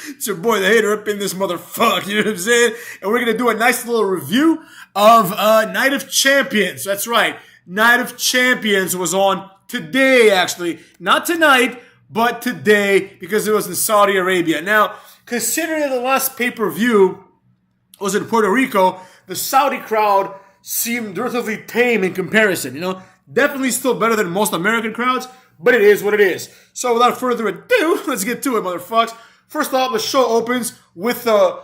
It's your boy, the hater, up in this motherfucker. You know what I'm saying? And we're going to do a nice little review of Night of Champions. That's right. Night of Champions was on today, actually. Not tonight, but today, because it was in Saudi Arabia. Now, considering the last pay-per-view was in Puerto Rico, the Saudi crowd seemed relatively tame in comparison, you know? Definitely still better than most American crowds, but it is what it is. So without further ado, let's get to it, motherfuckers. First off, the show opens with the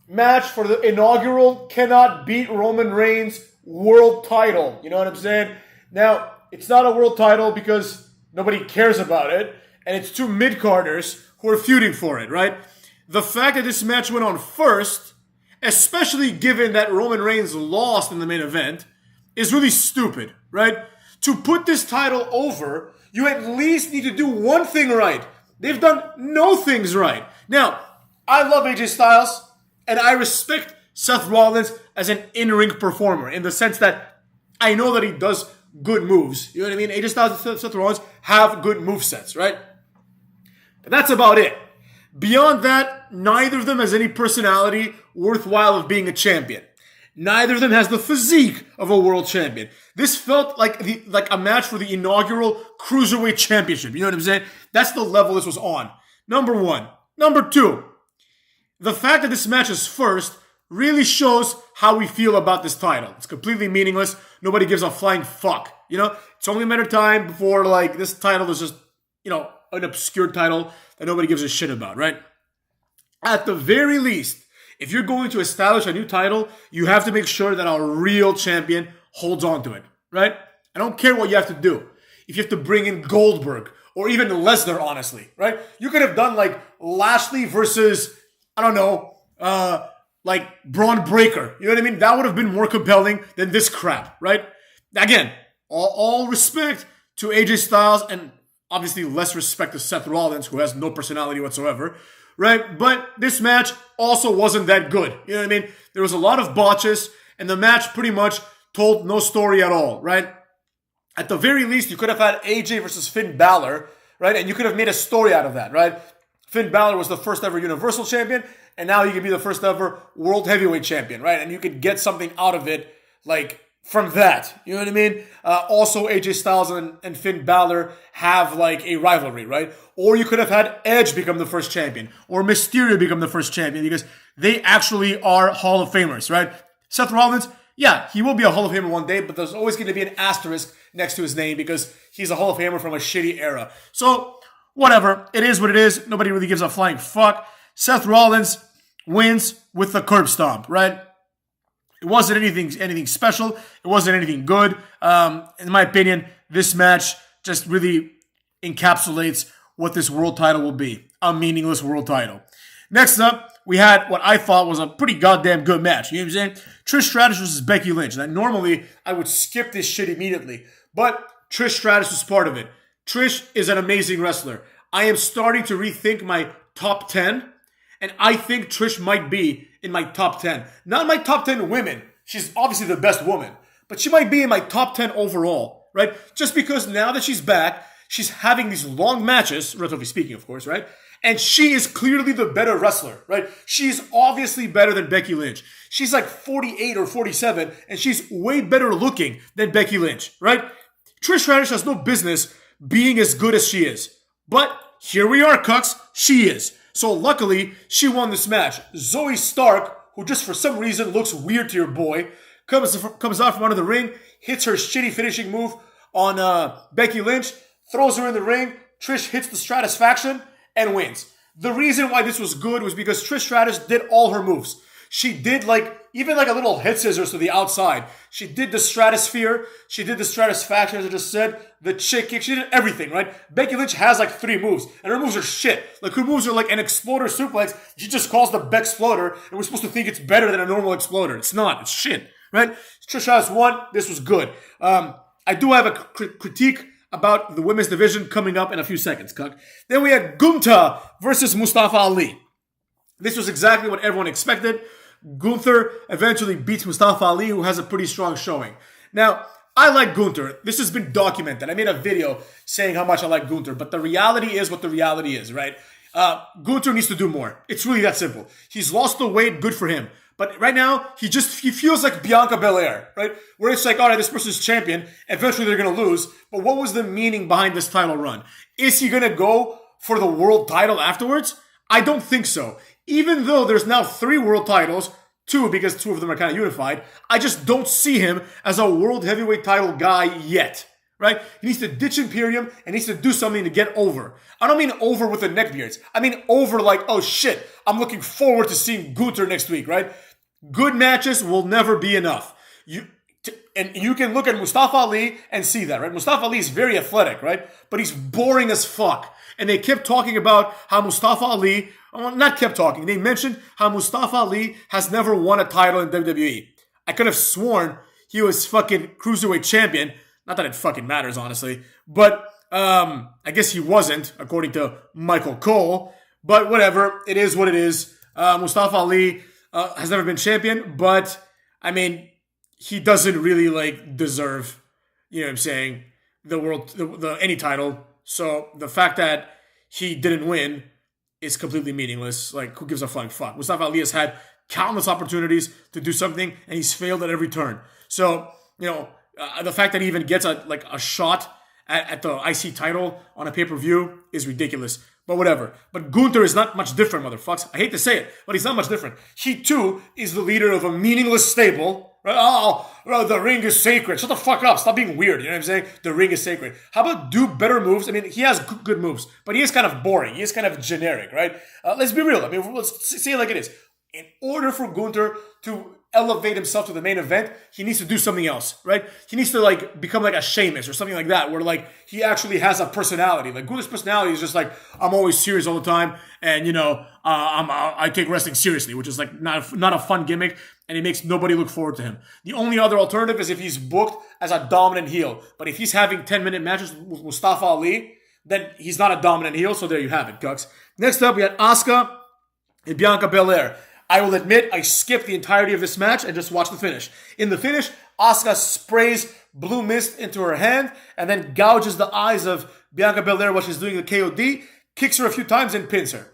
match for the inaugural cannot beat Roman Reigns world title. You know what I'm saying? Now, it's not a world title because nobody cares about it, and it's two mid-carders who are feuding for it, right? The fact that this match went on first, especially given that Roman Reigns lost in the main event, is really stupid, right? To put this title over, you at least need to do one thing right. They've done no things right. Now, I love AJ Styles, and I respect Seth Rollins as an in-ring performer in the sense that I know that he does good moves. You know what I mean? AJ Styles and Seth Rollins have good movesets, right? But that's about it. Beyond that, neither of them has any personality worthwhile of being a champion. Neither of them has the physique of a world champion. This felt like a match for the inaugural Cruiserweight Championship. You know what I'm saying? That's the level this was on. Number one. Number two, the fact that this match is first really shows how we feel about this title. It's completely meaningless. Nobody gives a flying fuck. You know? It's only a matter of time before, like, this title is just, you know, an obscure title that nobody gives a shit about, right? At the very least, if you're going to establish a new title, you have to make sure that a real champion holds on to it, right? I don't care what you have to do. If you have to bring in Goldberg or even Lesnar, honestly, right? You could have done like Lashley versus, I don't know, like Braun Breaker. You know what I mean? That would have been more compelling than this crap, right? Again, all respect to AJ Styles and obviously less respect to Seth Rollins, who has no personality whatsoever, right? But this match also wasn't that good. You know what I mean? There was a lot of botches, and the match pretty much told no story at all, right? At the very least, you could have had AJ versus Finn Balor, right? And you could have made a story out of that, right? Finn Balor was the first ever Universal Champion, and now he could be the first ever World Heavyweight Champion, right? And you could get something out of it, like, from that. You know what I mean? Also, AJ Styles and Finn Balor have, like, a rivalry, right? Or you could have had Edge become the first champion, or Mysterio become the first champion, because they actually are Hall of Famers, right? Seth Rollins, yeah, he will be a Hall of Famer one day, but there's always going to be an asterisk next to his name because he's a Hall of Famer from a shitty era. So, whatever. It is what it is. Nobody really gives a flying fuck. Seth Rollins wins with the curb stomp, right? It wasn't anything special. It wasn't anything good. In my opinion, this match just really encapsulates what this world title will be. A meaningless world title. Next up, we had what I thought was a pretty goddamn good match. You know what I'm saying? Trish Stratus versus Becky Lynch. Now, normally, I would skip this shit immediately. But Trish Stratus was part of it. Trish is an amazing wrestler. I am starting to rethink my top 10. And I think Trish might be in my top 10. Not my top 10 women. She's obviously the best woman. But she might be in my top 10 overall, right? Just because now that she's back, she's having these long matches, relatively speaking, of course, right? And she is clearly the better wrestler, right? She's obviously better than Becky Lynch. She's like 48 or 47, and she's way better looking than Becky Lynch, right? Trish Stratus has no business being as good as she is. But here we are, cucks. She is. So luckily, she won this match. Zoe Stark, who just for some reason looks weird to your boy, comes out from under the ring, hits her shitty finishing move on Becky Lynch, throws her in the ring. Trish hits the Stratusfaction and wins. The reason why this was good was because Trish Stratus did all her moves. She did even a little head scissors to the outside. She did the Stratosphere. She did the Stratusfaction, as I just said. The chick kick. She did everything, right? Becky Lynch has like 3 moves, and her moves are shit. Like, her moves are like an exploder suplex. She just calls the Bexploder, and we're supposed to think it's better than a normal exploder. It's not. It's shit, right? Trish Stratus won. This was good. I do have a critique about the women's division coming up in a few seconds, cuck. Then we had Gunther versus Mustafa Ali. This was exactly what everyone expected. Gunther eventually beats Mustafa Ali, who has a pretty strong showing. Now, I like Gunther. This has been documented. I made a video saying how much I like Gunther, but the reality is what the reality is, right? Gunther needs to do more. It's really that simple. He's lost the weight, good for him. But right now, he feels like Bianca Belair, right? Where it's like, all right, this person's champion. Eventually, they're going to lose. But what was the meaning behind this title run? Is he going to go for the world title afterwards? I don't think so. Even though there's now 3 world titles, 2 because 2 of them are kind of unified, I just don't see him as a world heavyweight title guy yet. Right? He needs to ditch Imperium and needs to do something to get over. I don't mean over with the neckbeards. I mean over like, oh shit, I'm looking forward to seeing Gunther next week, right? Good matches will never be enough. You can look at Mustafa Ali and see that, right? Mustafa Ali is very athletic, right? But he's boring as fuck. And they kept talking about how Mustafa Ali, not kept talking, they mentioned how Mustafa Ali has never won a title in WWE. I could have sworn he was fucking cruiserweight champion. Not that it fucking matters, honestly. But I guess he wasn't, according to Michael Cole. But whatever. It is what it is. Mustafa Ali has never been champion. But, I mean, he doesn't really, like, deserve, you know what I'm saying, the world, any title. So the fact that he didn't win is completely meaningless. Like, who gives a flying fuck? Mustafa Ali has had countless opportunities to do something, and he's failed at every turn. So, you know, the fact that he even gets a shot at the IC title on a pay-per-view is ridiculous. But whatever. But Gunther is not much different, motherfucks. I hate to say it, but he's not much different. He, too, is the leader of a meaningless stable. Right? Oh, the ring is sacred. Shut the fuck up. Stop being weird. You know what I'm saying? The ring is sacred. How about do better moves? I mean, he has good moves, but he is kind of boring. He is kind of generic, right? Let's be real. I mean, let's say it like it is. In order for Gunther to elevate himself to the main event, he needs to do something else, right? He needs to like become like a Sheamus or something like that, where like he actually has a personality. Like Gunther's personality is just like, I'm always serious all the time, and you know, I take wrestling seriously, which is like not a fun gimmick, and it makes nobody look forward to him. The only other alternative is if he's booked as a dominant heel. But if he's having 10-minute matches with Mustafa Ali, then he's not a dominant heel. So there you have it, Cucks. Next up, we had Asuka and Bianca Belaire. I will admit, I skipped the entirety of this match and just watched the finish. In the finish, Asuka sprays blue mist into her hand and then gouges the eyes of Bianca Belaire while she's doing the KOD, kicks her a few times and pins her.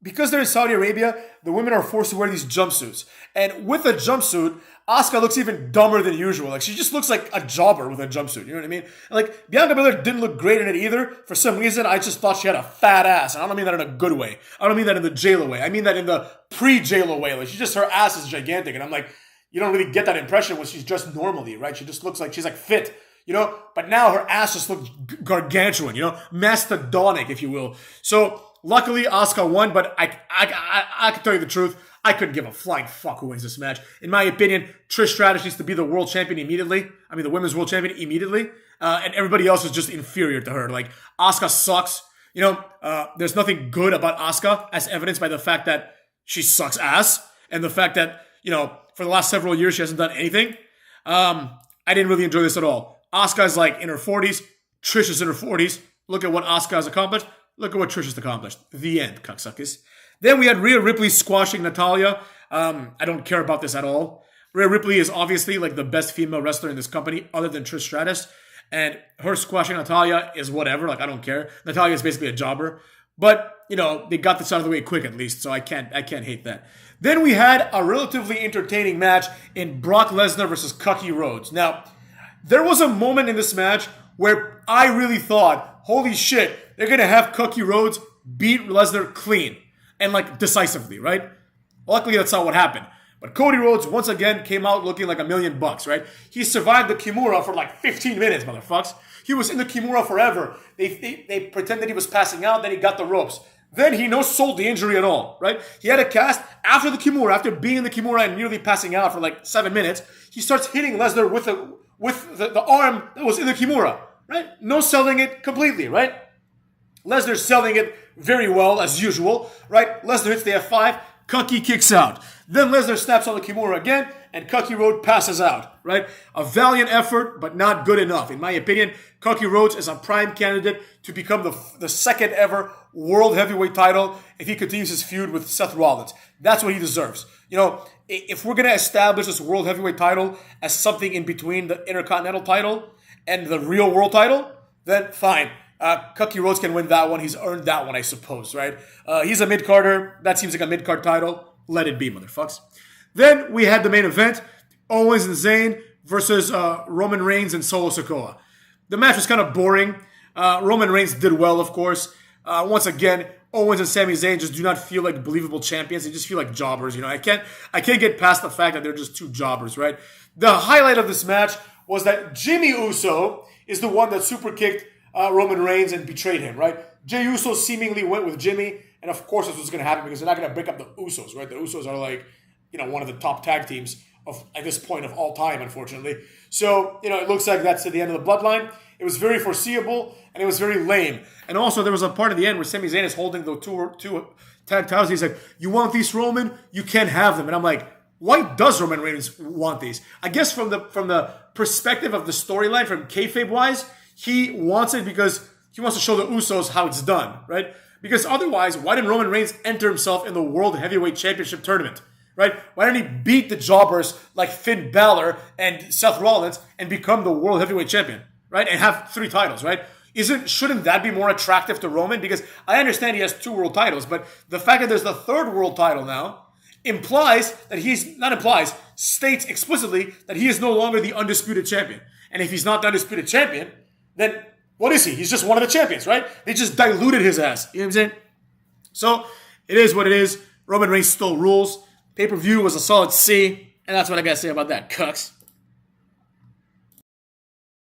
Because they're in Saudi Arabia, the women are forced to wear these jumpsuits. And with a jumpsuit, Asuka looks even dumber than usual. Like, she just looks like a jobber with a jumpsuit. You know what I mean? And like, Bianca Belaire didn't look great in it either. For some reason, I just thought she had a fat ass. And I don't mean that in a good way. I don't mean that in the JLo way. I mean that in the pre-JLo way. Like, her ass is gigantic. And I'm like, you don't really get that impression when she's dressed normally, right? She just looks like she's like fit, you know? But now her ass just looks gargantuan, you know? Mastodonic, if you will. So, luckily, Asuka won, but I can tell you the truth. I couldn't give a flying fuck who wins this match. In my opinion, Trish Stratus needs to be the world champion immediately. I mean, the women's world champion immediately. And everybody else is just inferior to her. Like, Asuka sucks. You know, there's nothing good about Asuka, as evidenced by the fact that she sucks ass. And the fact that, you know, for the last several years, she hasn't done anything. I didn't really enjoy this at all. Asuka's like in her 40s. Trish is in her 40s. Look at what Asuka has accomplished. Look at what Trish has accomplished. The end, cucksuckers. Then we had Rhea Ripley squashing Natalya. I don't care about this at all. Rhea Ripley is obviously like the best female wrestler in this company other than Trish Stratus. And her squashing Natalya is whatever. Like, I don't care. Natalya is basically a jobber. But, you know, they got this out of the way quick at least, so I can't hate that. Then we had a relatively entertaining match in Brock Lesnar versus Cucky Rhodes. Now, there was a moment in this match where I really thought, holy shit, they're going to have Cucky Rhodes beat Lesnar clean. And like decisively, right? Luckily, that's not what happened. But Cody Rhodes once again came out looking like $1 million, right? He survived the Kimura for like 15 minutes, motherfucks. He was in the Kimura forever. They pretended he was passing out, then he got the ropes. Then he no-sold the injury at all, right? He had a cast after the Kimura, after being in the Kimura and nearly passing out for like 7 minutes. He starts hitting Lesnar with the arm that was in the Kimura, right? No selling it completely, right? Lesnar's selling it very well, as usual, right? Lesnar hits the F5, Cucky kicks out. Then Lesnar snaps on the Kimura again, and Cucky Rhodes passes out, right? A valiant effort, but not good enough. In my opinion, Cucky Rhodes is a prime candidate to become the second ever world heavyweight title if he continues his feud with Seth Rollins. That's what he deserves. You know, if we're going to establish this world heavyweight title as something in between the Intercontinental title and the real world title, then fine. Cucky Rhodes can win that one. He's earned that one, I suppose, right? He's a mid-carder. That seems like a mid-card title. Let it be, motherfucks. Then we had the main event, Owens and Zayn versus Roman Reigns and Solo Sikoa. The match was kind of boring. Roman Reigns did well, of course. Once again, Owens and Sami Zayn just do not feel like believable champions. They just feel like jobbers. I can't get past the fact that they're just two jobbers, right? The highlight of this match was that Jimmy Uso is the one that super kicked Roman Reigns and betrayed him, right? Jey Uso seemingly went with Jimmy, and of course that's what's going to happen because they're not going to break up the Usos, right? The Usos are like, one of the top tag teams at this point of all time, unfortunately. So, it looks like that's the end of the bloodline. It was very foreseeable, and it was very lame. And also, there was a part at the end where Sami Zayn is holding the two tag titles. He's like, you want these, Roman? You can't have them. And I'm like, why does Roman Reigns want these? I guess from the perspective of the storyline, from kayfabe-wise, he wants it because he wants to show the Usos how it's done, right? Because otherwise, why didn't Roman Reigns enter himself in the World Heavyweight Championship tournament? Right? Why didn't he beat the jobbers like Finn Balor and Seth Rollins and become the World Heavyweight Champion, right? And have 3 titles, right? Shouldn't that be more attractive to Roman? Because I understand he has 2 world titles, but the fact that there's the 3rd world title now states explicitly that he is no longer the undisputed champion. And if he's not the undisputed champion, then what is he? He's just one of the champions, right? They just diluted his ass. You know what I'm saying? So it is what it is. Roman Reigns still rules. Pay-per-view was a solid C, and that's what I gotta say about that, cucks.